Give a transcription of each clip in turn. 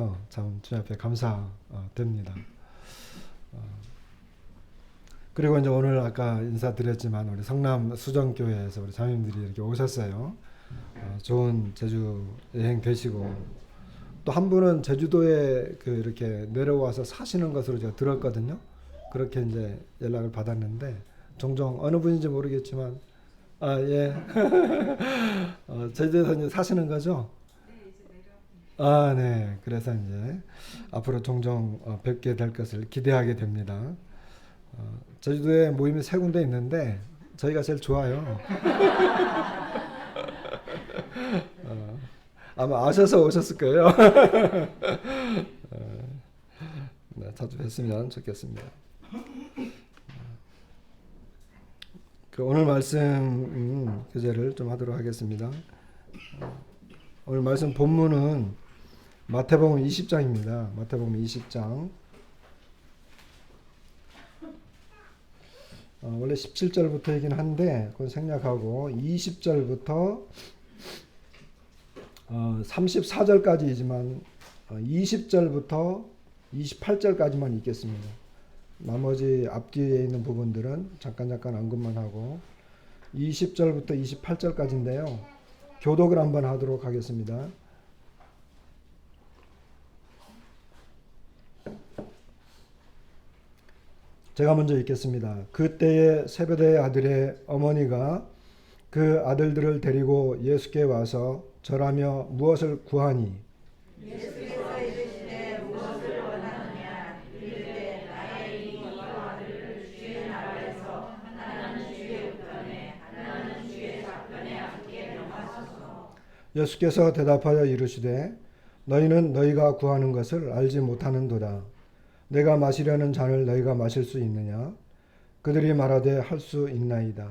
있어서 참 주님 앞에 감사됩니다. 그리고 이제 오늘 아까 인사드렸지만 우리 성남 수정교회에서 우리 자매님들이 이렇게 오셨어요. 좋은 제주 여행 되시고 또 한 분은 제주도에 그 이렇게 내려와서 사시는 것으로 제가 들었거든요. 그렇게 이제 연락을 받았는데 종종 어느 분인지 모르겠지만 예. 제주도에서 이제 사시는 거죠? 네. 그래서 이제 앞으로 종종 뵙게 될 것을 기대하게 됩니다. 제주도에 모임이 세 군데 있는데 저희가 제일 좋아요. 아마 아셔서 오셨을 거예요. 네, 자주 뵀으면 좋겠습니다. 오늘 말씀 교재를 좀 하도록 하겠습니다. 오늘 말씀 본문은 마태복음 20장입니다. 마태복음 20장. 원래 17절부터이긴 한데 그건 생략하고 20절부터 34절까지이지만 20절부터 28절까지만 읽겠습니다. 나머지 앞뒤에 있는 부분들은 잠깐 언급만 하고 20절부터 28절까지인데요. 교독을 한번 하도록 하겠습니다. 제가 먼저 읽겠습니다. 그때에 세베대의 아들의 어머니가 그 아들들을 데리고 예수께 와서 절하며 무엇을 구하니 예수께서 이르시되 무엇을 원하느냐 이르되 나의 이 아들을 주의 나라에서 하나는 주의 우편에 하나는 주의 좌편에 앉게 명하소서. 예수께서 대답하여 이르시되 너희는 너희가 구하는 것을 알지 못하는도다. 내가 마시려는 잔을 너희가 마실 수 있느냐? 그들이 말하되 할 수 있나이다.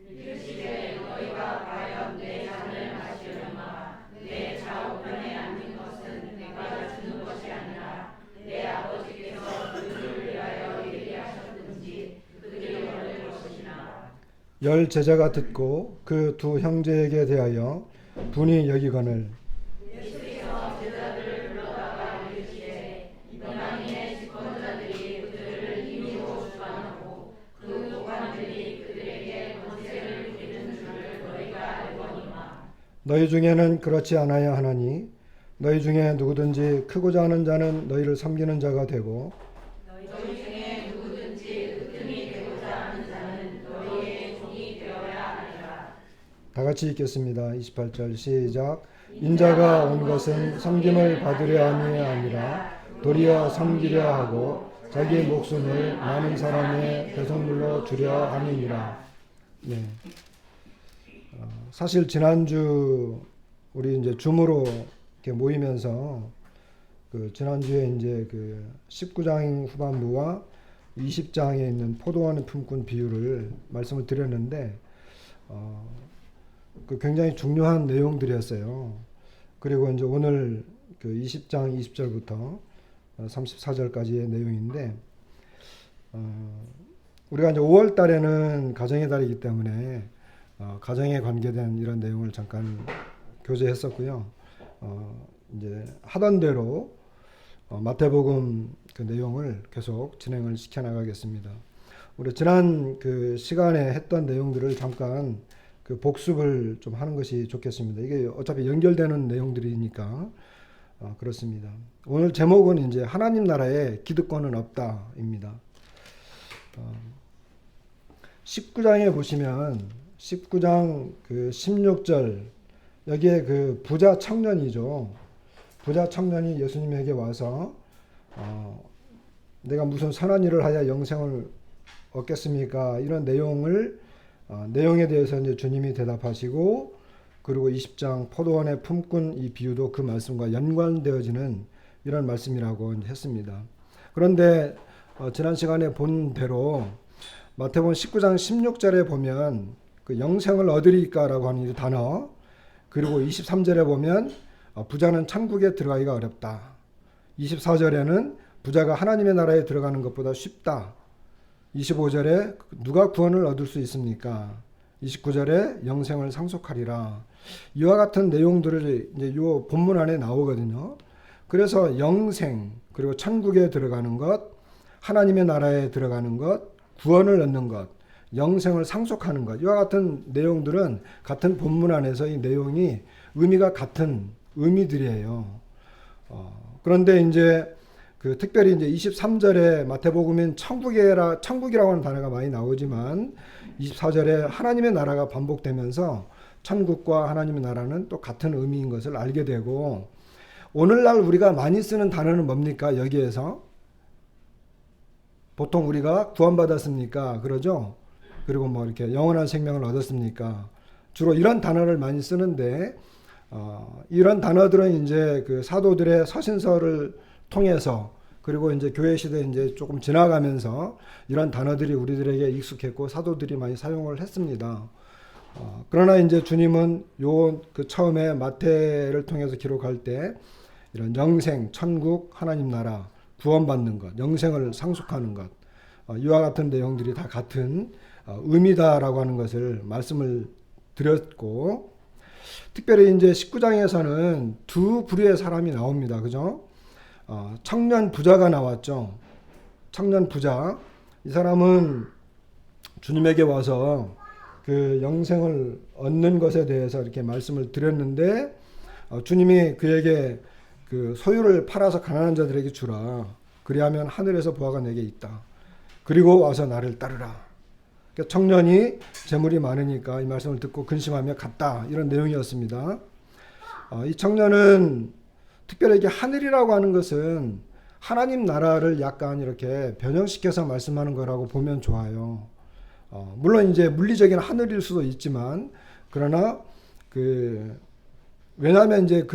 이르시되 너희가 과연 내 잔을 마시려나 내 좌우편에 앉는 것은 내가 주는 것이 아니라 내 아버지께서 그들을 위하여 예비하셨든지 그들이 얻을 것이나. 열 제자가 듣고 그 두 형제에게 대하여 분이 여기거늘 예수께서 제자들을 불러다가 이르시되 이방인의 집권자들이 그들을 임의로 주관하고 그 도관들이 그들에게 권세를 부리는 줄을 너희가 알거니와. 너희 중에는 그렇지 않아야 하나니 너희 중에 누구든지 크고자 하는 자는 너희를 섬기는 자가 되고 너희 중에 누구든지 으뜸이 되고자 하는 자는 너희의 종이 되어야 하리라. 다 같이 읽겠습니다. 28절 시작. 인자가 온 것은 섬김을 받으려 함이 아니라 도리어 섬기려 하고 자기 목숨을 많은 사람의 대속물로 주려 함이니라. 네. 사실 지난주 우리 이제 줌으로 이렇게 모이면서 그 지난주에 이제 그 19장 후반부와 20장에 있는 포도원을 품꾼 비유를 말씀을 드렸는데 그 굉장히 중요한 내용들이었어요. 그리고 이제 오늘 그 20장 20절부터 34절까지의 내용인데 우리가 이제 5월 달에는 가정의 달이기 때문에 가정에 관계된 이런 내용을 잠깐 교제했었고요. 이제 하던 대로 마태복음 그 내용을 계속 진행을 시켜 나가겠습니다. 우리 지난 그 시간에 했던 내용들을 잠깐 그 복습을 좀 하는 것이 좋겠습니다. 이게 어차피 연결되는 내용들이니까 그렇습니다. 오늘 제목은 이제 하나님 나라에 기득권은 없다입니다. 19장에 보시면 19장 그 16절 여기에 그 부자 청년이죠. 부자 청년이 예수님에게 와서 내가 무슨 선한 일을 하여 영생을 얻겠습니까? 이런 내용에 대해서 이제 주님이 대답하시고 그리고 20장 포도원에 품꾼 이 비유도 그 말씀과 연관되어지는 이런 말씀이라고 했습니다. 그런데 지난 시간에 본 대로 마태복음 19장 16절에 보면 그 영생을 얻으리까라고 하는 이 단어 그리고 23절에 보면 부자는 천국에 들어가기가 어렵다. 24절에는 부자가 하나님의 나라에 들어가는 것보다 쉽다. 25절에 누가 구원을 얻을 수 있습니까? 29절에 영생을 상속하리라. 이와 같은 내용들을 이제 이 본문 안에 나오거든요. 그래서 영생, 그리고 천국에 들어가는 것, 하나님의 나라에 들어가는 것, 구원을 얻는 것, 영생을 상속하는 것, 이와 같은 내용들은 같은 본문 안에서 이 내용이 의미가 같은 의미들이에요. 그런데 이제 그 특별히 이제 23절에 마태복음인 천국이라고 하는 단어가 많이 나오지만 24절에 하나님의 나라가 반복되면서 천국과 하나님의 나라는 또 같은 의미인 것을 알게 되고, 오늘날 우리가 많이 쓰는 단어는 뭡니까? 여기에서 보통 우리가 구원받았습니까? 그러죠? 그리고 뭐 이렇게 영원한 생명을 얻었습니까? 주로 이런 단어를 많이 쓰는데, 이런 단어들은 이제 그 사도들의 서신서를 통해서, 그리고 이제 교회 시대 이제 조금 지나가면서 이런 단어들이 우리들에게 익숙했고 사도들이 많이 사용을 했습니다. 그러나 이제 주님은 그 처음에 마태를 통해서 기록할 때 이런 영생, 천국, 하나님 나라, 구원받는 것, 영생을 상속하는 것, 이와 같은 내용들이 다 같은 의미다라고 하는 것을 말씀을 드렸고, 특별히 이제 19장에서는 두 부류의 사람이 나옵니다. 그죠? 청년 부자가 나왔죠. 청년 부자. 이 사람은 주님에게 와서 그 영생을 얻는 것에 대해서 이렇게 말씀을 드렸는데, 주님이 그에게 그 소유를 팔아서 가난한 자들에게 주라. 그리하면 하늘에서 보화가 내게 있다. 그리고 와서 나를 따르라. 그러니까 청년이 재물이 많으니까 이 말씀을 듣고 근심하며 갔다. 이런 내용이었습니다. 이 청년은 특별히 이게 하늘이라고 하는 것은 하나님 나라를 약간 이렇게 변형시켜서 말씀하는 거라고 보면 좋아요. 물론 이제 물리적인 하늘일 수도 있지만, 그러나 왜냐하면 이제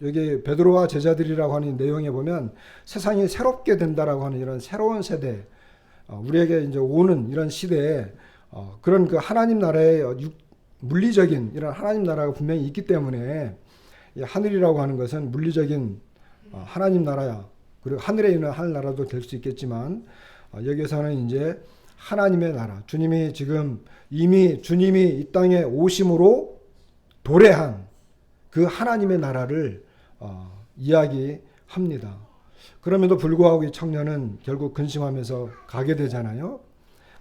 여기 베드로와 제자들이라고 하는 내용에 보면 세상이 새롭게 된다라고 하는 이런 새로운 세대, 우리에게 이제 오는 이런 시대에 그런 그 하나님 나라의 물리적인 이런 하나님 나라가 분명히 있기 때문에, 이 하늘이라고 하는 것은 물리적인 하나님 나라야. 그리고 하늘에 있는 하늘 나라도 될 수 있겠지만, 여기서는 이제 하나님의 나라, 주님이 지금 이미 주님이 이 땅에 오심으로 도래한 그 하나님의 나라를 이야기합니다. 그럼에도 불구하고 이 청년은 결국 근심하면서 가게 되잖아요.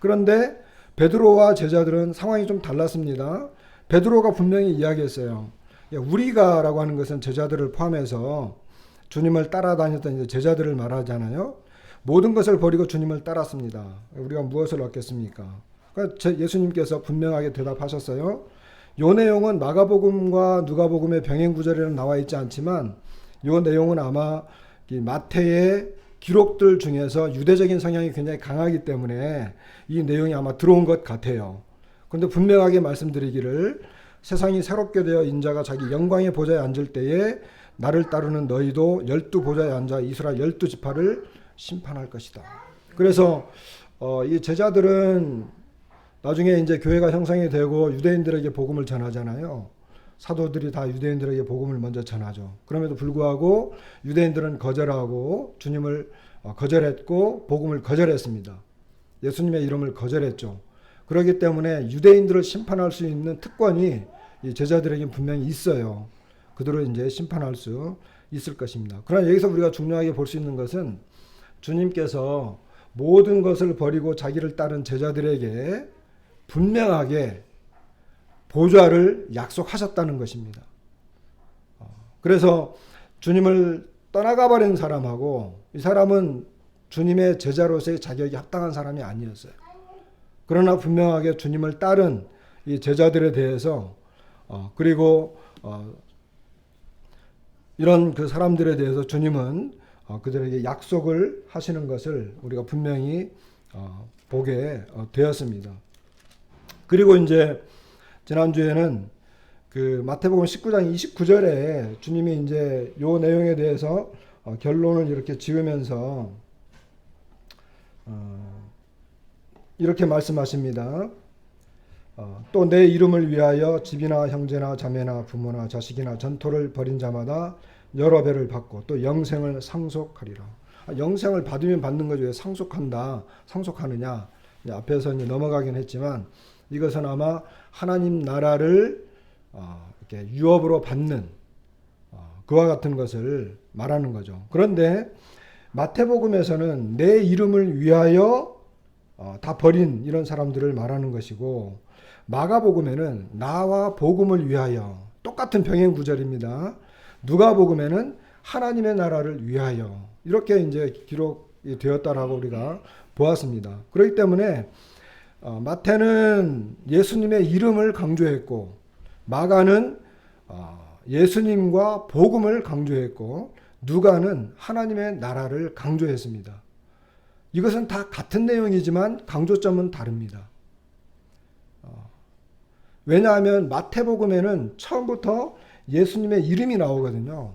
그런데 베드로와 제자들은 상황이 좀 달랐습니다. 베드로가 분명히 이야기했어요. 우리가라고 하는 것은 제자들을 포함해서 주님을 따라다녔던 이제 제자들을 말하잖아요. 모든 것을 버리고 주님을 따랐습니다. 우리가 무엇을 얻겠습니까? 그러니까 예수님께서 분명하게 대답하셨어요. 이 내용은 마가복음과 누가복음의 병행 구절에는 나와 있지 않지만, 이 내용은 아마 마태의 기록들 중에서 유대적인 성향이 굉장히 강하기 때문에 이 내용이 아마 들어온 것 같아요. 그런데 분명하게 말씀드리기를, 세상이 새롭게 되어 인자가 자기 영광의 보좌에 앉을 때에 나를 따르는 너희도 12보좌에 앉아 이스라엘 12지파를 심판할 것이다. 그래서 이 제자들은 나중에 이제 교회가 형성이 되고 유대인들에게 복음을 전하잖아요. 사도들이 다 유대인들에게 복음을 먼저 전하죠. 그럼에도 불구하고 유대인들은 거절하고 주님을 거절했고 복음을 거절했습니다. 예수님의 이름을 거절했죠. 그렇기 때문에 유대인들을 심판할 수 있는 특권이 이 제자들에게 분명히 있어요. 그들을 이제 심판할 수 있을 것입니다. 그러나 여기서 우리가 중요하게 볼 수 있는 것은, 주님께서 모든 것을 버리고 자기를 따른 제자들에게 분명하게 보좌를 약속하셨다는 것입니다. 그래서 주님을 떠나가 버린 사람하고 이 사람은 주님의 제자로서의 자격이 합당한 사람이 아니었어요. 그러나 분명하게 주님을 따른 이 제자들에 대해서 그리고 이런 그 사람들에 대해서 주님은 그들에게 약속을 하시는 것을 우리가 분명히 보게 되었습니다. 그리고 이제 지난주에는 그 마태복음 19장 29절에 주님이 이제 요 내용에 대해서 결론을 이렇게 지으면서 이렇게 말씀하십니다. 또 내 이름을 위하여 집이나 형제나 자매나 부모나 자식이나 전토를 벌인 자마다 여러 배를 받고 또 영생을 상속하리라. 영생을 받으면 받는 거죠. 왜 상속한다, 상속하느냐. 앞에서 이제 넘어가긴 했지만 이것은 아마 하나님 나라를 이렇게 유업으로 받는 그와 같은 것을 말하는 거죠. 그런데 마태복음에서는 내 이름을 위하여 다 버린 이런 사람들을 말하는 것이고, 마가복음에는 나와 복음을 위하여, 똑같은 병행 구절입니다. 누가복음에는 하나님의 나라를 위하여, 이렇게 이제 기록이 되었다라고 우리가 보았습니다. 그렇기 때문에 마태는 예수님의 이름을 강조했고, 마가는 예수님과 복음을 강조했고, 누가는 하나님의 나라를 강조했습니다. 이것은 다 같은 내용이지만 강조점은 다릅니다. 왜냐하면 마태복음에는 처음부터 예수님의 이름이 나오거든요.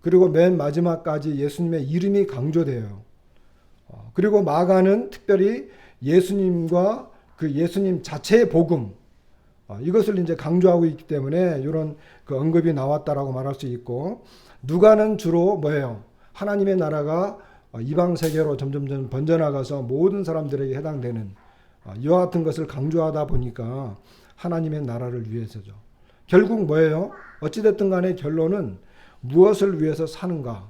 그리고 맨 마지막까지 예수님의 이름이 강조돼요. 그리고 마가는 특별히 예수님과 그 예수님 자체의 복음, 이것을 이제 강조하고 있기 때문에 이런 그 언급이 나왔다라고 말할 수 있고, 누가는 주로 뭐예요? 하나님의 나라가 이방 세계로 점점 번져나가서 모든 사람들에게 해당되는 이와 같은 것을 강조하다 보니까 하나님의 나라를 위해서죠. 결국 뭐예요? 어찌됐든 간에 결론은 무엇을 위해서 사는가?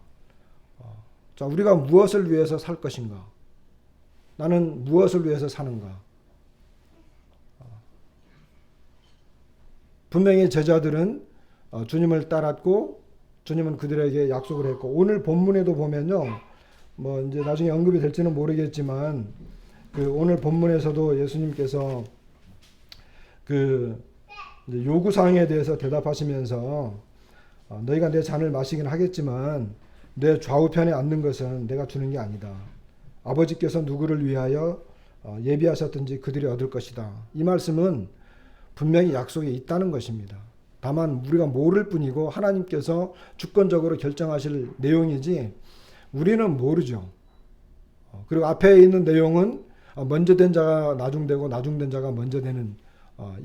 자, 우리가 무엇을 위해서 살 것인가? 나는 무엇을 위해서 사는가? 분명히 제자들은 주님을 따랐고, 주님은 그들에게 약속을 했고, 오늘 본문에도 보면요, 뭐 이제 나중에 언급이 될지는 모르겠지만, 그 오늘 본문에서도 예수님께서 그 요구 사항에 대해서 대답하시면서 너희가 내 잔을 마시긴 하겠지만 내 좌우편에 앉는 것은 내가 주는 게 아니다. 아버지께서 누구를 위하여 예비하셨든지 그들이 얻을 것이다. 이 말씀은 분명히 약속이 있다는 것입니다. 다만 우리가 모를 뿐이고 하나님께서 주권적으로 결정하실 내용이지 우리는 모르죠. 그리고 앞에 있는 내용은 먼저 된 자가 나중되고 나중된 자가 먼저 되는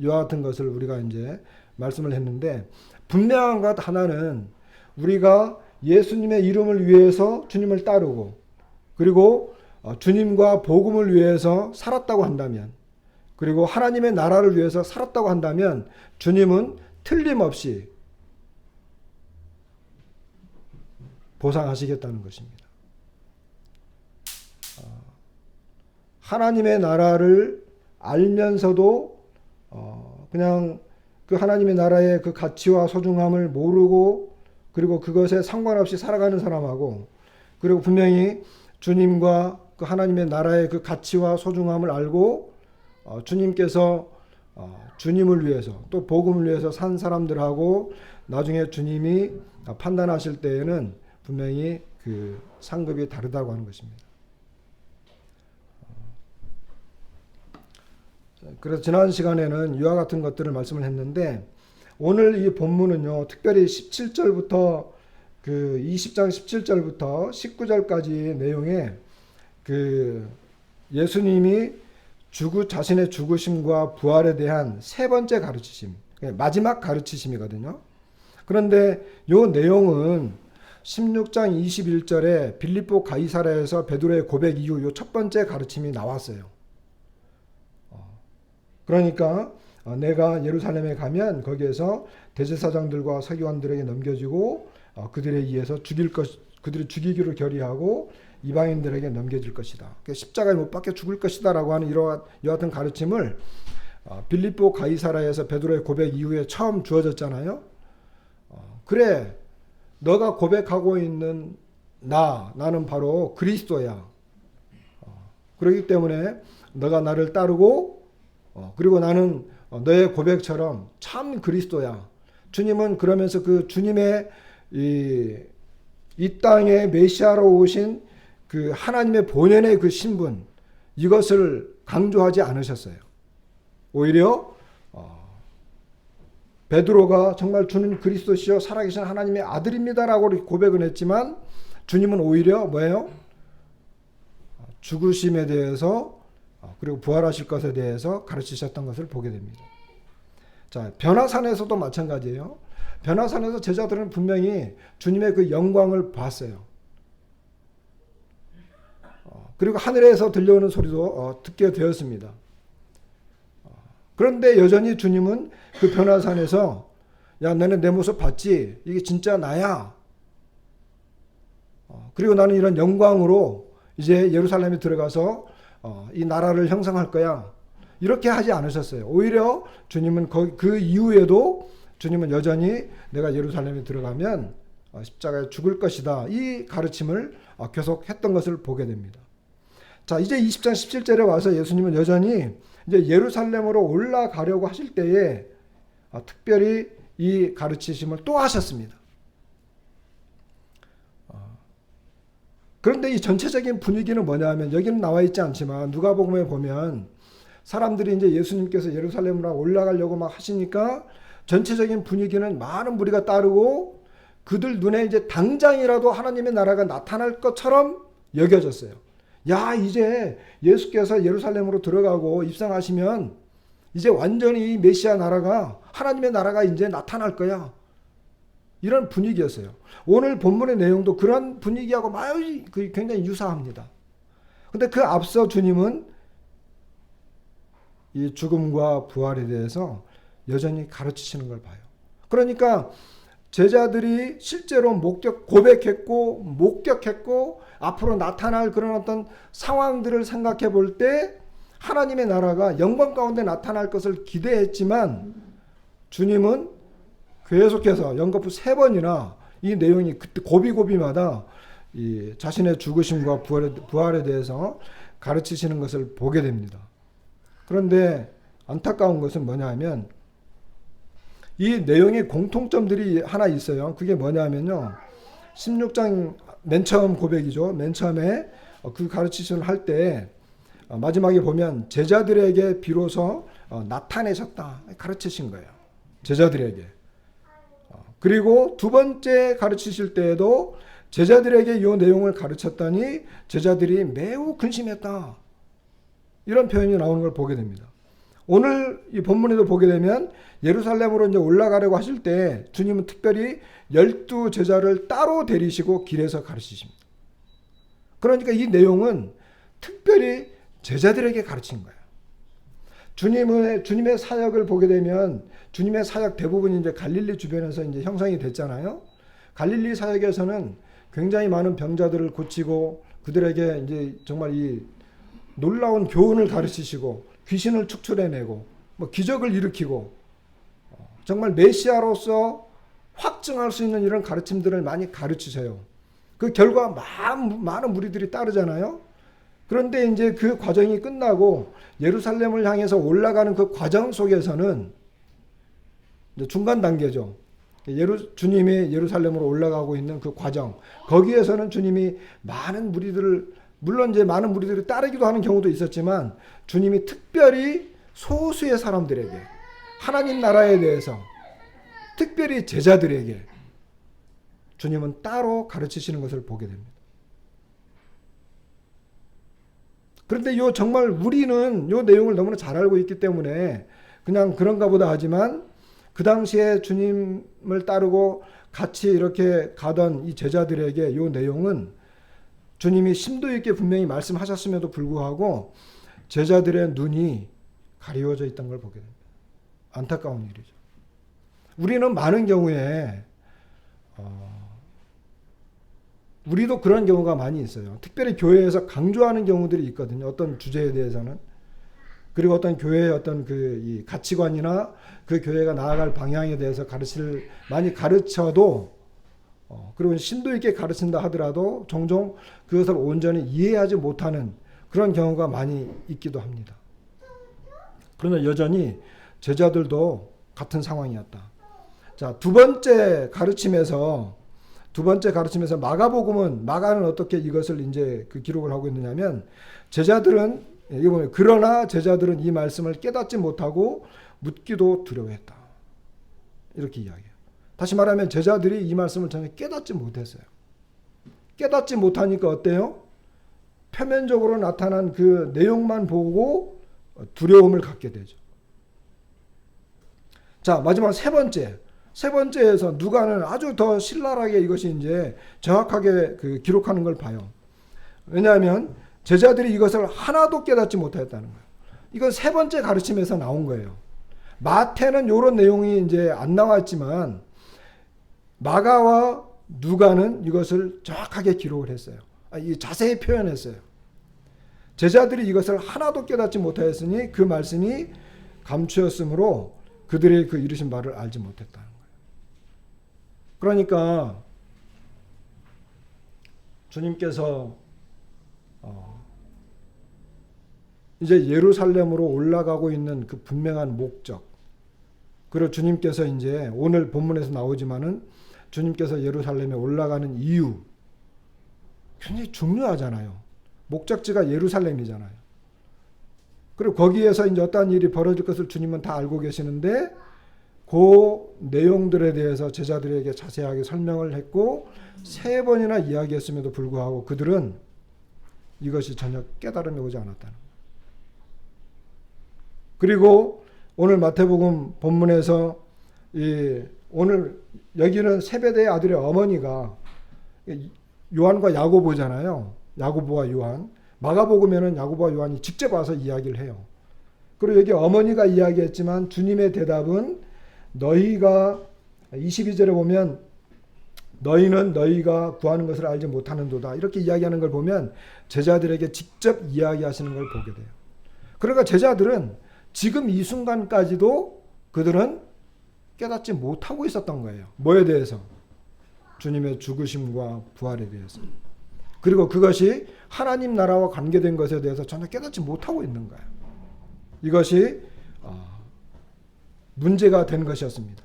이와 같은 것을 우리가 이제 말씀을 했는데, 분명한 것 하나는 우리가 예수님의 이름을 위해서 주님을 따르고, 그리고 주님과 복음을 위해서 살았다고 한다면, 그리고 하나님의 나라를 위해서 살았다고 한다면 주님은 틀림없이 보상하시겠다는 것입니다. 하나님의 나라를 알면서도 그냥 그 하나님의 나라의 그 가치와 소중함을 모르고, 그리고 그것에 상관없이 살아가는 사람하고, 그리고 분명히 주님과 그 하나님의 나라의 그 가치와 소중함을 알고 주님께서 주님을 위해서 또 복음을 위해서 산 사람들하고 나중에 주님이 판단하실 때에는 분명히 그 상급이 다르다고 하는 것입니다. 그래서 지난 시간에는 이와 같은 것들을 말씀을 했는데, 오늘 이 본문은요, 특별히 17절부터 그 20장 17절부터 19절까지의 내용에 그 예수님이 자신의 죽으심과 부활에 대한 세 번째 가르치심, 마지막 가르치심이거든요. 그런데 이 내용은 16장 21절에 빌립보 가이사랴에서 베드로의 고백 이후 이 첫 번째 가르침이 나왔어요. 그러니까 내가 예루살렘에 가면 거기에서 대제사장들과 서기관들에게 넘겨지고 그들에 의해서 그들이 죽이기로 결의하고 이방인들에게 넘겨질 것이다. 십자가에 못 박혀 죽을 것이다 라고 하는 이와 같은 가르침을 빌립보 가이사랴에서 베드로의 고백 이후에 처음 주어졌잖아요. 그래, 너가 고백하고 있는 나는 바로 그리스도야. 그렇기 때문에 너가 나를 따르고, 그리고 나는 너의 고백처럼 참 그리스도야. 주님은 그러면서 그 주님의 이 땅에 메시아로 오신 그 하나님의 본연의 그 신분, 이것을 강조하지 않으셨어요. 오히려 베드로가 정말 주는 그리스도시요 살아계신 하나님의 아들입니다라고 고백은 했지만, 주님은 오히려 뭐예요? 죽으심에 대해서 그리고 부활하실 것에 대해서 가르치셨던 것을 보게 됩니다. 자, 변화산에서도 마찬가지예요. 변화산에서 제자들은 분명히 주님의 그 영광을 봤어요. 그리고 하늘에서 들려오는 소리도 듣게 되었습니다. 그런데 여전히 주님은 그 변화산에서 야, 너네 내 모습 봤지? 이게 진짜 나야. 그리고 나는 이런 영광으로 이제 예루살렘에 들어가서 이 나라를 형성할 거야. 이렇게 하지 않으셨어요. 오히려 주님은 그 이후에도 주님은 여전히 내가 예루살렘에 들어가면 십자가에 죽을 것이다. 이 가르침을 계속 했던 것을 보게 됩니다. 자, 이제 20장 17절에 와서 예수님은 여전히 이제 예루살렘으로 올라가려고 하실 때에 특별히 이 가르치심을 또 하셨습니다. 그런데 이 전체적인 분위기는 뭐냐 하면 여기는 나와 있지 않지만 누가복음에 보면 사람들이 이제 예수님께서 예루살렘으로 올라가려고 막 하시니까 전체적인 분위기는 많은 무리가 따르고 그들 눈에 이제 당장이라도 하나님의 나라가 나타날 것처럼 여겨졌어요. 야, 이제 예수께서 예루살렘으로 들어가고 입성하시면 이제 완전히 이 메시아 나라가 하나님의 나라가 이제 나타날 거야. 이런 분위기였어요. 오늘 본문의 내용도 그런 분위기하고 굉장히 유사합니다. 근데 그 앞서 주님은 이 죽음과 부활에 대해서 여전히 가르치시는 걸 봐요. 그러니까 제자들이 실제로 고백했고 목격했고 앞으로 나타날 그런 어떤 상황들을 생각해 볼 때 하나님의 나라가 영광 가운데 나타날 것을 기대했지만 주님은 계속해서 연거푸 3번이나 이 내용이 그때 고비고비마다 이 자신의 죽으심과 부활에 대해서 가르치시는 것을 보게 됩니다. 그런데 안타까운 것은 뭐냐 하면 이 내용의 공통점들이 하나 있어요. 그게 뭐냐 하면요. 16장 맨 처음 고백이죠. 맨 처음에 그 가르치심을 할 때 마지막에 보면 제자들에게 비로소 나타내셨다. 가르치신 거예요. 제자들에게. 그리고 두 번째 가르치실 때에도 제자들에게 이 내용을 가르쳤더니 제자들이 매우 근심했다. 이런 표현이 나오는 걸 보게 됩니다. 오늘 이 본문에도 보게 되면 예루살렘으로 이제 올라가려고 하실 때 주님은 특별히 12 제자를 따로 데리시고 길에서 가르치십니다. 그러니까 이 내용은 특별히 제자들에게 가르친 거예요. 주님의 사역을 보게 되면 주님의 사역 대부분이 이제 갈릴리 주변에서 이제 형성이 됐잖아요. 갈릴리 사역에서는 굉장히 많은 병자들을 고치고 그들에게 이제 정말 이 놀라운 교훈을 가르치시고 귀신을 축출해내고 뭐 기적을 일으키고 정말 메시아로서 확증할 수 있는 이런 가르침들을 많이 가르치세요. 그 결과 많은 무리들이 따르잖아요. 그런데 이제 그 과정이 끝나고 예루살렘을 향해서 올라가는 그 과정 속에서는 이제 중간 단계죠. 주님이 예루살렘으로 올라가고 있는 그 과정. 거기에서는 주님이 많은 무리들을 물론 이제 많은 무리들이 따르기도 하는 경우도 있었지만 주님이 특별히 소수의 사람들에게 하나님 나라에 대해서 특별히 제자들에게 주님은 따로 가르치시는 것을 보게 됩니다. 그런데 정말 우리는 이 내용을 너무나 잘 알고 있기 때문에 그냥 그런가 보다 하지만 그 당시에 주님을 따르고 같이 이렇게 가던 이 제자들에게 이 내용은 주님이 심도 있게 분명히 말씀하셨음에도 불구하고 제자들의 눈이 가리워져 있던 걸 보게 됩니다. 안타까운 일이죠. 우리는 많은 경우에 우리도 그런 경우가 많이 있어요. 특별히 교회에서 강조하는 경우들이 있거든요. 어떤 주제에 대해서는. 그리고 어떤 교회의 어떤 이 가치관이나 그 교회가 나아갈 방향에 대해서 많이 가르쳐도 그리고 심도 있게 가르친다 하더라도 종종 그것을 온전히 이해하지 못하는 그런 경우가 많이 있기도 합니다. 그러나 여전히 제자들도 같은 상황이었다. 자, 두 번째 가르침에서 마가는 어떻게 이것을 이제 그 기록을 하고 있느냐면 제자들은 여기 보면 그러나 제자들은 이 말씀을 깨닫지 못하고 묻기도 두려워했다. 이렇게 이야기해요. 다시 말하면 제자들이 이 말씀을 전혀 깨닫지 못했어요. 깨닫지 못하니까 어때요? 표면적으로 나타난 그 내용만 보고 두려움을 갖게 되죠. 자, 마지막 세 번째에서 누가는 아주 더 신랄하게 이것이 이제 정확하게 기록하는 걸 봐요. 왜냐하면 제자들이 이것을 하나도 깨닫지 못했다는 거예요. 이건 세 번째 가르침에서 나온 거예요. 마태는 이런 내용이 이제 안 나왔지만 마가와 누가는 이것을 정확하게 기록을 했어요. 자세히 표현했어요. 제자들이 이것을 하나도 깨닫지 못하였으니 그 말씀이 감추었으므로 그들의 그 이르신 바를 알지 못했다는 거예요. 그러니까 주님께서 이제 예루살렘으로 올라가고 있는 그 분명한 목적, 그리고 주님께서 이제 오늘 본문에서 나오지만은 주님께서 예루살렘에 올라가는 이유 굉장히 중요하잖아요. 목적지가 예루살렘이잖아요. 그리고 거기에서 이제 어떠한 일이 벌어질 것을 주님은 다 알고 계시는데 그 내용들에 대해서 제자들에게 자세하게 설명을 했고 3번이나 이야기했음에도 불구하고 그들은 이것이 전혀 깨달음이 오지 않았다는 거예요. 그리고 오늘 마태복음 본문에서 오늘 여기는 세베대의 아들의 어머니가 요한과 야고보잖아요. 야고보와 요한. 마가복음에는 야고보와 요한이 직접 와서 이야기를 해요. 그리고 여기 어머니가 이야기했지만 주님의 대답은 너희가 22절에 보면 너희는 너희가 구하는 것을 알지 못하는도다. 이렇게 이야기하는 걸 보면 제자들에게 직접 이야기하시는 걸 보게 돼요. 그러니까 제자들은 지금 이 순간까지도 그들은 깨닫지 못하고 있었던 거예요. 뭐에 대해서? 주님의 죽으심과 부활에 대해서. 그리고 그것이 하나님 나라와 관계된 것에 대해서 전혀 깨닫지 못하고 있는 거예요. 이것이 문제가 된 것이었습니다.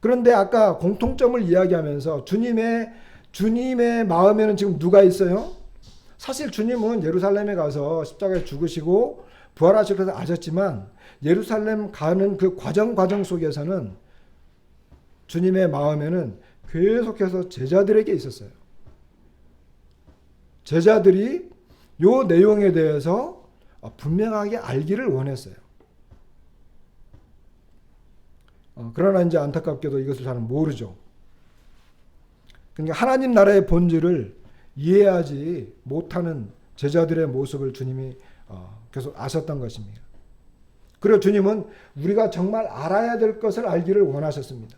그런데 아까 공통점을 이야기하면서 주님의 마음에는 지금 누가 있어요? 사실 주님은 예루살렘에 가서 십자가에 죽으시고 부활하실 것을 아셨지만 예루살렘 가는 그 과정 속에서는 주님의 마음에는 계속해서 제자들에게 있었어요. 제자들이 요 내용에 대해서 분명하게 알기를 원했어요. 그러나 이제 안타깝게도 이것을 잘 모르죠. 그러니까 하나님 나라의 본질을 이해하지 못하는 제자들의 모습을 주님이 계속 아셨던 것입니다. 그리고 주님은 우리가 정말 알아야 될 것을 알기를 원하셨습니다.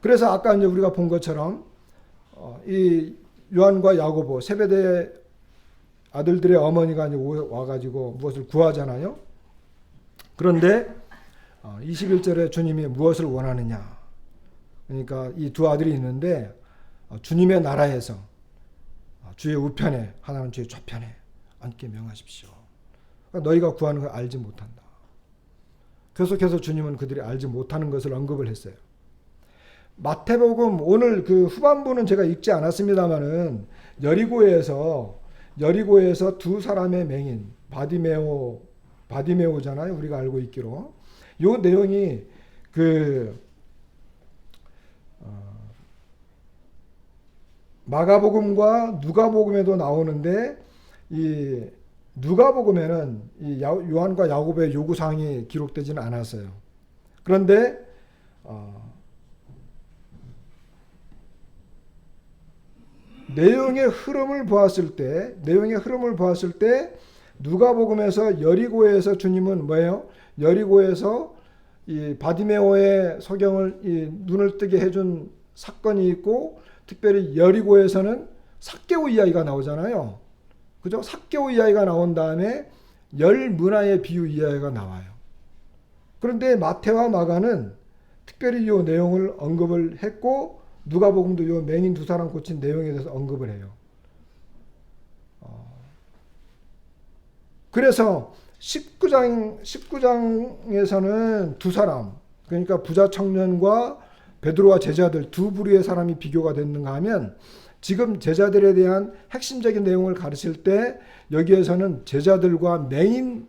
그래서 아까 이제 우리가 본 것처럼 이 요한과 야고보 세베대의 아들들의 어머니가 이제 와가지고 무엇을 구하잖아요. 그런데 21절에 주님이 무엇을 원하느냐. 그러니까 이 두 아들이 있는데 주님의 나라에서 주의 우편에 하나는 주의 좌편에 앉게 명하십시오. 그러니까 너희가 구하는 걸 알지 못한다. 계속해서 주님은 그들이 알지 못하는 것을 언급을 했어요. 마태복음 오늘 그 후반부는 제가 읽지 않았습니다만은 여리고에서 두 사람의 맹인 바디메오잖아요. 우리가 알고 있기로. 요 내용이 마가복음과 누가복음에도 나오는데 이 누가복음에는 이 요한과 야고보의 요구사항이 기록되지는 않았어요. 그런데 내용의 흐름을 보았을 때 누가복음에서 여리고에서 주님은 뭐예요? 여리고에서 이 바디메오의 소경을 눈을 뜨게 해준 사건이 있고 특별히 여리고에서는 삭개오 이야기가 나오잖아요. 그죠? 삭개오 이야기가 나온 다음에 열 문화의 비유 이야기가 나와요. 그런데 마태와 마가는 특별히 이 내용을 언급을 했고 누가복음도 이 맹인 두 사람 고친 내용에 대해서 언급을 해요. 그래서 19장에서는 두 사람, 그러니까 부자 청년과 베드로와 제자들 두 부류의 사람이 비교가 됐는가 하면 지금 제자들에 대한 핵심적인 내용을 가르칠 때 여기에서는 제자들과 맹인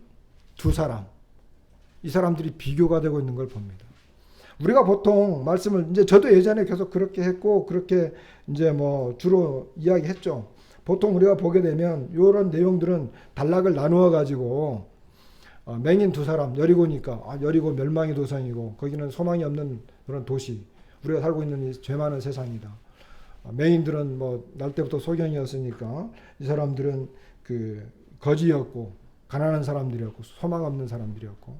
두 사람, 이 사람들이 비교가 되고 있는 걸 봅니다. 우리가 보통 말씀을 이제 저도 예전에 계속 그렇게 했고 그렇게 이제 뭐 주로 이야기했죠. 보통 우리가 보게 되면 이런 내용들은 단락을 나누어 가지고 맹인 두 사람 여리고니까 여리고 멸망의 도성이고 거기는 소망이 없는 그런 도시, 우리가 살고 있는 이 죄 많은 세상이다. 맹인들은 뭐 날 때부터 소경이었으니까 이 사람들은 그 거지였고 가난한 사람들이었고 소망 없는 사람들이었고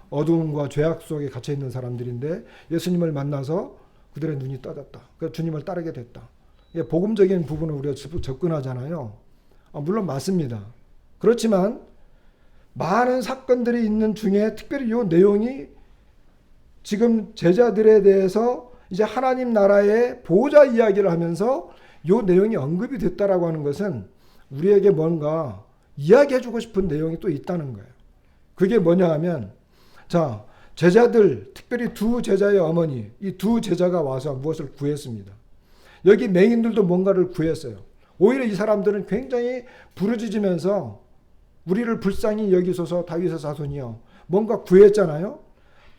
어두움과 죄악 속에 갇혀 있는 사람들인데 예수님을 만나서 그들의 눈이 떠졌다. 그래서 주님을 따르게 됐다. 복음적인 부분을 우리가 접근하잖아요. 물론 맞습니다. 그렇지만 많은 사건들이 있는 중에 특별히 이 내용이 지금 제자들에 대해서 이제 하나님 나라의 보호자 이야기를 하면서 이 내용이 언급이 됐다라고 하는 것은 우리에게 뭔가 이야기해주고 싶은 내용이 또 있다는 거예요. 그게 뭐냐 하면 자, 제자들, 특별히 두 제자의 어머니, 이 두 제자가 와서 무엇을 구했습니다. 여기 맹인들도 뭔가를 구했어요. 오히려 이 사람들은 굉장히 부르짖으면서 우리를 불쌍히 여기소서 다윗의 자손이여 뭔가 구했잖아요.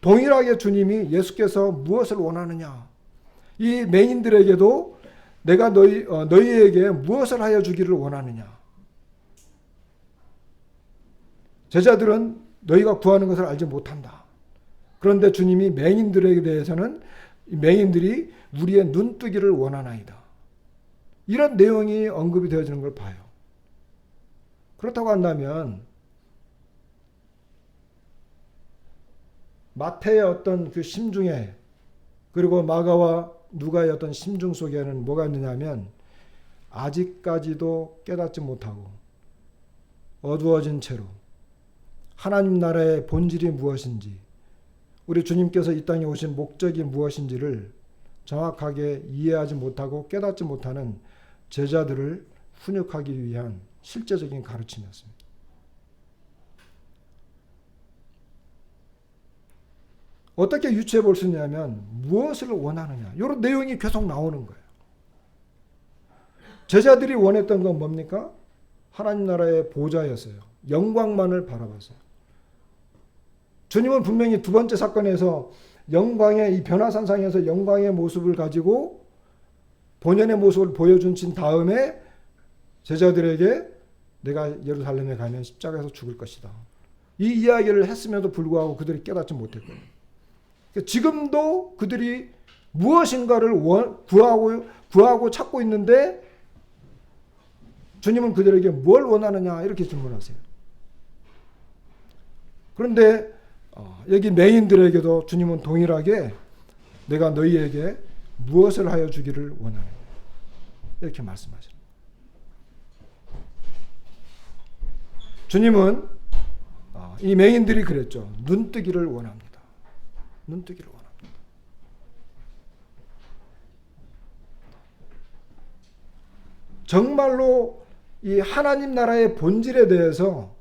동일하게 주님이 예수께서 무엇을 원하느냐. 이 맹인들에게도 내가 너희에게 무엇을 하여 주기를 원하느냐. 제자들은 너희가 구하는 것을 알지 못한다. 그런데 주님이 맹인들에게 대해서는 맹인들이 우리의 눈뜨기를 원하나이다. 이런 내용이 언급이 되어지는 걸 봐요. 그렇다고 한다면 마태의 어떤 그 심중에 그리고 마가와 누가의 어떤 심중 속에는 뭐가 있느냐 하면 아직까지도 깨닫지 못하고 어두워진 채로 하나님 나라의 본질이 무엇인지 우리 주님께서 이 땅에 오신 목적이 무엇인지를 정확하게 이해하지 못하고 깨닫지 못하는 제자들을 훈육하기 위한 실제적인 가르침이었습니다. 어떻게 유추해 볼 수 있냐면 무엇을 원하느냐 이런 내용이 계속 나오는 거예요. 제자들이 원했던 건 뭡니까? 하나님 나라의 보좌였어요. 영광만을 바라봤어요. 주님은 분명히 두 번째 사건에서 영광의 이 변화산상에서 영광의 모습을 가지고 본연의 모습을 보여준 다음에 제자들에게 내가 예루살렘에 가면 십자가에서 죽을 것이다. 이 이야기를 했음에도 불구하고 그들이 깨닫지 못했거든요. 지금도 그들이 무엇인가를 구하고 찾고 있는데 주님은 그들에게 뭘 원하느냐 이렇게 질문하세요. 그런데 여기 맹인들에게도 주님은 동일하게 내가 너희에게 무엇을 하여 주기를 원하느냐 이렇게 말씀하십니다. 주님은 이 맹인들이 그랬죠. 눈뜨기를 원합니다. 눈뜨기를 원합니다. 정말로 이 하나님 나라의 본질에 대해서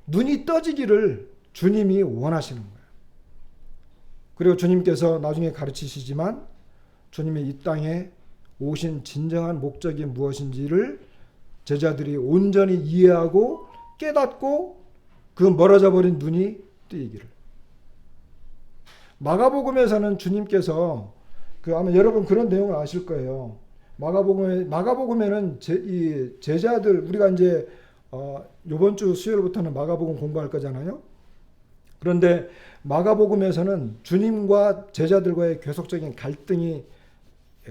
눈이 떠지기를 주님이 원하시는 거예요. 그리고 주님께서 나중에 가르치시지만 주님이 이 땅에 오신 진정한 목적이 무엇인지를 제자들이 온전히 이해하고 깨닫고 그 멀어져 버린 눈이 뜨이기를. 마가복음에서는 주님께서 아마 여러분 그런 내용을 아실 거예요. 마가복음에는 이 제자들 우리가 이제 이번 주 수요일부터는 마가복음 공부할 거잖아요. 그런데 마가복음에서는 주님과 제자들과의 계속적인 갈등이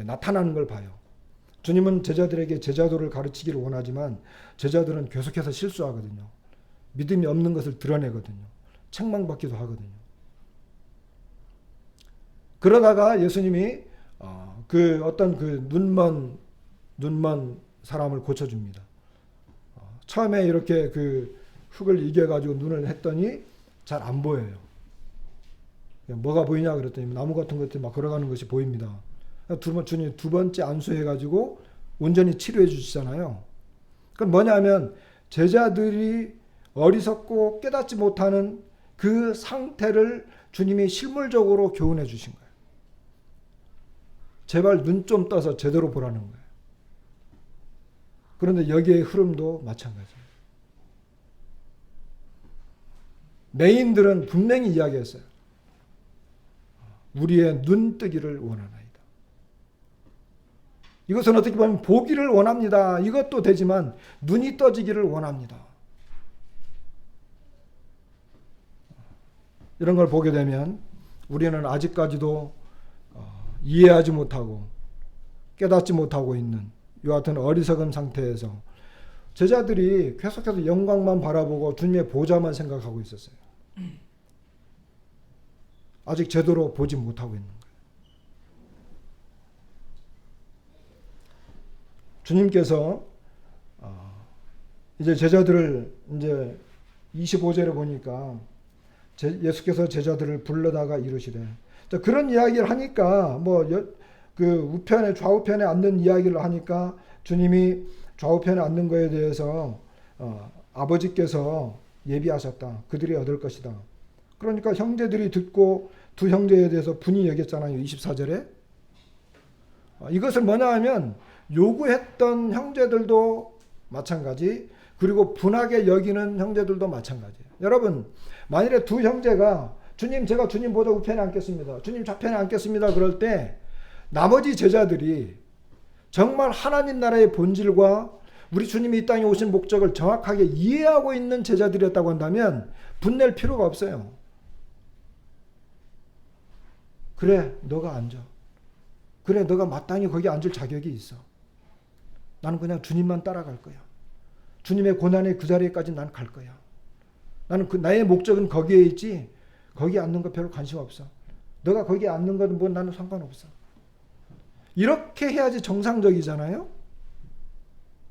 나타나는 걸 봐요. 주님은 제자들에게 제자도를 가르치기를 원하지만 제자들은 계속해서 실수하거든요. 믿음이 없는 것을 드러내거든요. 책망받기도 하거든요. 그러다가 예수님이 그 어떤 그 눈먼 사람을 고쳐줍니다. 처음에 이렇게 그 흙을 이겨가지고 눈을 했더니 잘 안 보여요. 뭐가 보이냐 그랬더니 나무 같은 것들이 막 걸어가는 것이 보입니다. 주님 두 번째 안수해가지고 온전히 치료해 주시잖아요. 그건 뭐냐면 제자들이 어리석고 깨닫지 못하는 그 상태를 주님이 실물적으로 교훈해 주신 거예요. 제발 눈 좀 떠서 제대로 보라는 거예요. 그런데 여기의 흐름도 마찬가지예요. 맹인들은 분명히 이야기했어요. 우리의 눈 뜨기를 원하나이다. 이것은 어떻게 보면 보기를 원합니다. 이것도 되지만 눈이 떠지기를 원합니다. 이런 걸 보게 되면 우리는 아직까지도 이해하지 못하고 깨닫지 못하고 있는 이 같은 어리석은 상태에서 제자들이 계속해서 영광만 바라보고 주님의 보좌만 생각하고 있었어요. 아직 제대로 보지 못하고 있는 거예요. 주님께서 이제 제자들을 이제 25절에 보니까 예수께서 제자들을 불러다가 이르시되, 그런 이야기를 하니까 그 우편에 좌우편에 앉는 이야기를 하니까 주님이 좌우편에 앉는 거에 대해서 아버지께서 예비하셨다. 그들이 얻을 것이다. 그러니까 형제들이 듣고 두 형제에 대해서 분이 여겼잖아요. 24절에. 이것을 뭐냐 하면 요구했던 형제들도 마찬가지, 그리고 분하게 여기는 형제들도 마찬가지예요. 여러분, 만일에 두 형제가 주님, 제가 주님 보좌 우편에 앉겠습니다. 주님 좌편에 앉겠습니다. 그럴 때 나머지 제자들이 정말 하나님 나라의 본질과 우리 주님이 이 땅에 오신 목적을 정확하게 이해하고 있는 제자들이었다고 한다면 분낼 필요가 없어요. 그래, 너가 앉아. 그래, 너가 마땅히 거기 앉을 자격이 있어. 나는 그냥 주님만 따라갈 거야. 주님의 고난의 그 자리에까지 난 갈 거야. 나는 나의 목적은 거기에 있지, 거기 앉는 거 별로 관심 없어. 너가 거기 앉는 거는 뭐 나는 상관없어. 이렇게 해야지 정상적이잖아요.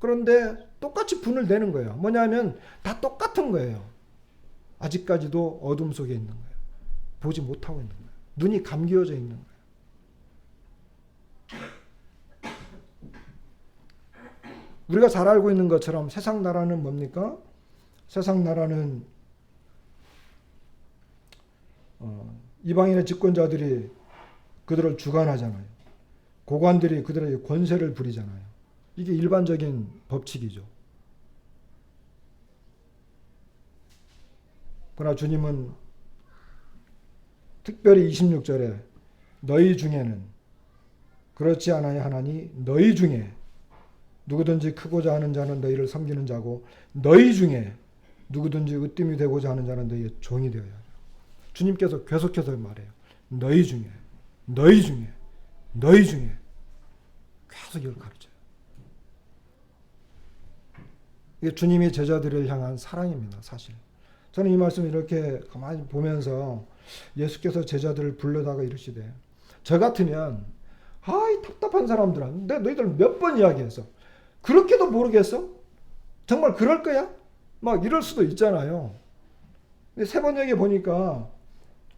그런데 똑같이 분을 내는 거예요. 뭐냐면 다 똑같은 거예요. 아직까지도 어둠 속에 있는 거예요. 보지 못하고 있는 거예요. 눈이 감기어져 있는 거예요. 우리가 잘 알고 있는 것처럼 세상 나라는 뭡니까? 세상 나라는 이방인의 집권자들이 그들을 주관하잖아요. 고관들이 그들에게 권세를 부리잖아요. 이게 일반적인 법칙이죠. 그러나 주님은 특별히 26절에 너희 중에는 그렇지 않아야 하나니 너희 중에 누구든지 크고자 하는 자는 너희를 섬기는 자고 너희 중에 누구든지 으뜸이 되고자 하는 자는 너희의 종이 되어야 하라. 주님께서 계속해서 말해요. 너희 중에, 너희 중에, 너희 중에. 계속 이걸 가르쳐요. 이게 주님이 제자들을 향한 사랑입니다. 사실. 저는 이 말씀을 이렇게 가만히 보면서 예수께서 제자들을 불러다가 이르시되, 저 같으면 아이 답답한 사람들아, 내가 너희들 몇 번 이야기했어. 그렇게도 모르겠어? 정말 그럴 거야? 막 이럴 수도 있잖아요. 세 번역에 보니까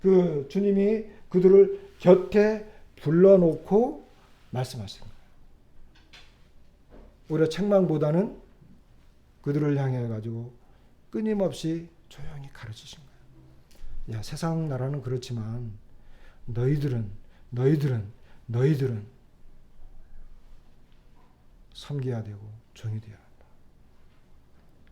그 주님이 그들을 곁에 불러놓고 말씀하신 거예요. 오히려 책망보다는 그들을 향해 가지고 끊임없이 조용히 가르치신 거예요. 야, 세상 나라는 그렇지만 너희들은 섬겨야 되고 종이 되어야 한다.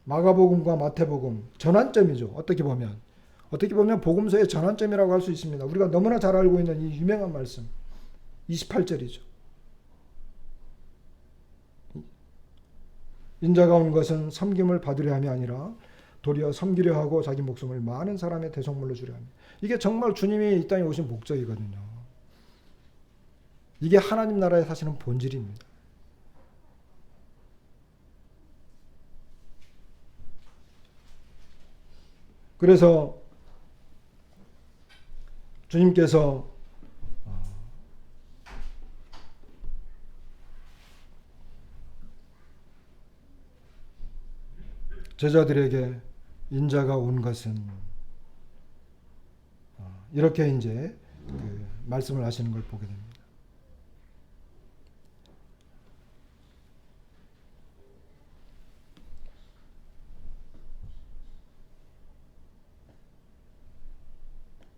마가복음과 마태복음 전환점이죠. 어떻게 보면 복음서의 전환점이라고 할 수 있습니다. 우리가 너무나 잘 알고 있는 이 유명한 말씀 28절이죠. 인자가 온 것은 섬김을 받으려 함이 아니라 도리어 섬기려 하고 자기 목숨을 많은 사람의 대속물로 주려 합니다. 이게 정말 주님이 이 땅에 오신 목적이거든요. 이게 하나님 나라에 사시는 본질입니다. 그래서 주님께서 제자들에게 인자가 온 것은 이렇게 이제 그 말씀을 하시는 걸 보게 됩니다.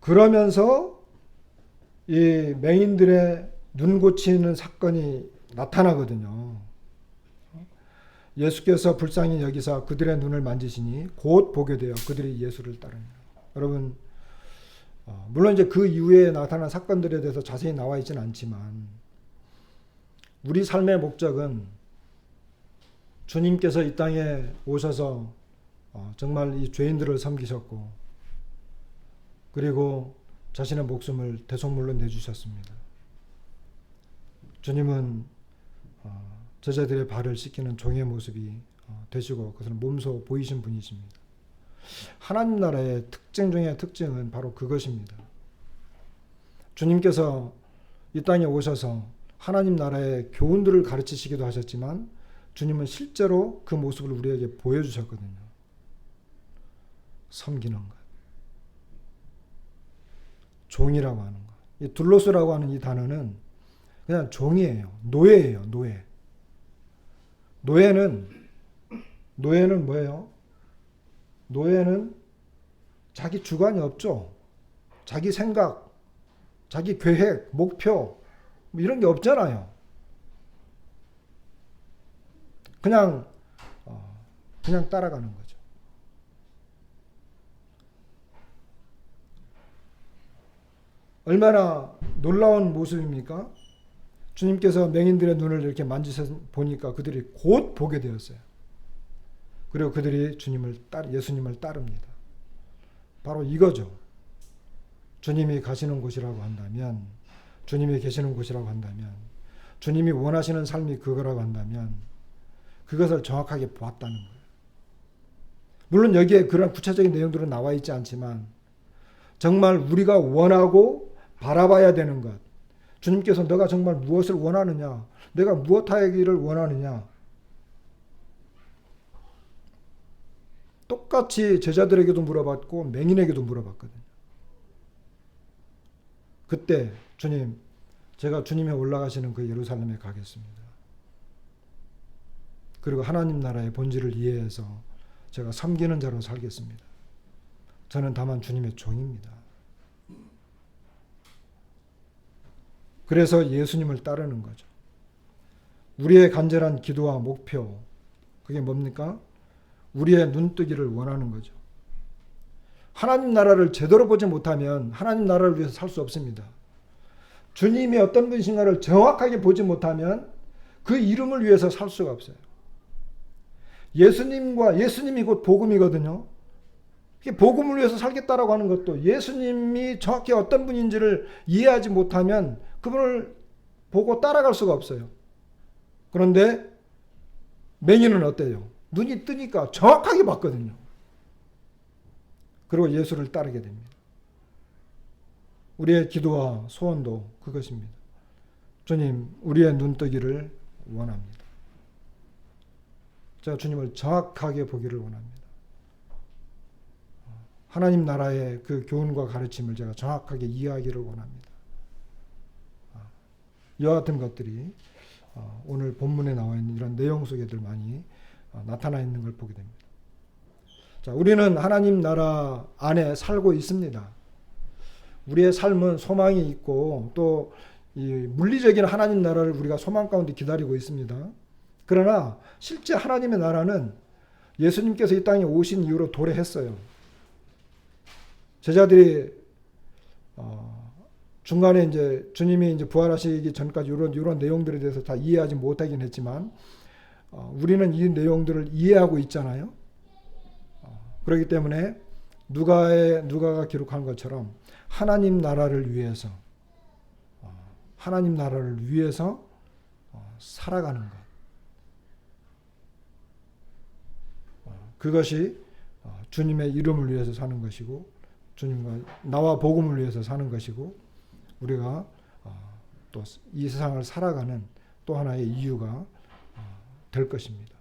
그러면서 이 맹인들의 눈 고치는 사건이 나타나거든요. 예수께서 불쌍히 여기사 그들의 눈을 만지시니 곧 보게 되어 그들이 예수를 따릅니다. 여러분, 물론 이제 그 이후에 나타난 사건들에 대해서 자세히 나와 있지는 않지만 우리 삶의 목적은 주님께서 이 땅에 오셔서 정말 이 죄인들을 섬기셨고 그리고 자신의 목숨을 대속물로 내주셨습니다. 주님은 제자들의 발을 씻기는 종의 모습이 되시고 그것을 몸소 보이신 분이십니다. 하나님 나라의 특징 중에 특징은 바로 그것입니다. 주님께서 이 땅에 오셔서 하나님 나라의 교훈들을 가르치시기도 하셨지만 주님은 실제로 그 모습을 우리에게 보여주셨거든요. 섬기는 것, 종이라고 하는 것. 이 둘로스라고 하는 이 단어는 그냥 종이에요. 노예예요. 노예. 노예는 뭐예요? 노예는 자기 주관이 없죠. 자기 생각, 자기 계획, 목표 뭐 이런 게 없잖아요. 그냥 따라가는 거죠. 얼마나 놀라운 모습입니까? 주님께서 맹인들의 눈을 이렇게 만지셔 보니까 그들이 곧 보게 되었어요. 그리고 그들이 예수님을 따릅니다. 바로 이거죠. 주님이 가시는 곳이라고 한다면, 주님이 계시는 곳이라고 한다면, 주님이 원하시는 삶이 그거라고 한다면 그것을 정확하게 보았다는 거예요. 물론 여기에 그런 구체적인 내용들은 나와 있지 않지만 정말 우리가 원하고 바라봐야 되는 것, 주님께서 너가 정말 무엇을 원하느냐, 내가 무엇 하기를 원하느냐, 똑같이 제자들에게도 물어봤고 맹인에게도 물어봤거든요. 그때 주님, 제가 주님이 올라가시는 그 예루살렘에 가겠습니다. 그리고 하나님 나라의 본질을 이해해서 제가 섬기는 자로 살겠습니다. 저는 다만 주님의 종입니다. 그래서 예수님을 따르는 거죠. 우리의 간절한 기도와 목표, 그게 뭡니까? 우리의 눈뜨기를 원하는 거죠. 하나님 나라를 제대로 보지 못하면 하나님 나라를 위해서 살 수 없습니다. 주님이 어떤 분이신가를 정확하게 보지 못하면 그 이름을 위해서 살 수가 없어요. 예수님이 곧 복음이거든요. 복음을 위해서 살겠다라고 하는 것도 예수님이 정확히 어떤 분인지를 이해하지 못하면 그분을 보고 따라갈 수가 없어요. 그런데 맹인은 어때요? 눈이 뜨니까 정확하게 봤거든요. 그리고 예수를 따르게 됩니다. 우리의 기도와 소원도 그것입니다. 주님, 우리의 눈뜨기를 원합니다. 제가 주님을 정확하게 보기를 원합니다. 하나님 나라의 그 교훈과 가르침을 제가 정확하게 이해하기를 원합니다. 이와 같은 것들이 오늘 본문에 나와 있는 이런 내용 속에들 많이 나타나 있는 걸 보게 됩니다. 자, 우리는 하나님 나라 안에 살고 있습니다. 우리의 삶은 소망이 있고 또 이 물리적인 하나님 나라를 우리가 소망 가운데 기다리고 있습니다. 그러나 실제 하나님의 나라는 예수님께서 이 땅에 오신 이후로 도래했어요. 제자들이 중간에 이제 주님이 이제 부활하시기 전까지 이런 내용들에 대해서 다 이해하지 못하긴 했지만 우리는 이 내용들을 이해하고 있잖아요. 그렇기 때문에 누가가 기록한 것처럼 하나님 나라를 위해서 살아가는 것. 그것이 주님의 이름을 위해서 사는 것이고 주님과 나와 복음을 위해서 사는 것이고 우리가 또 이 세상을 살아가는 또 하나의 이유가 될 것입니다.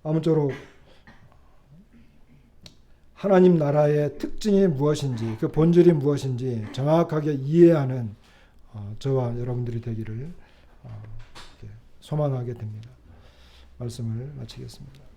아무쪼록 하나님 나라의 특징이 무엇인지 그 본질이 무엇인지 정확하게 이해하는 저와 여러분들이 되기를 소망하게 됩니다. 말씀을 마치겠습니다.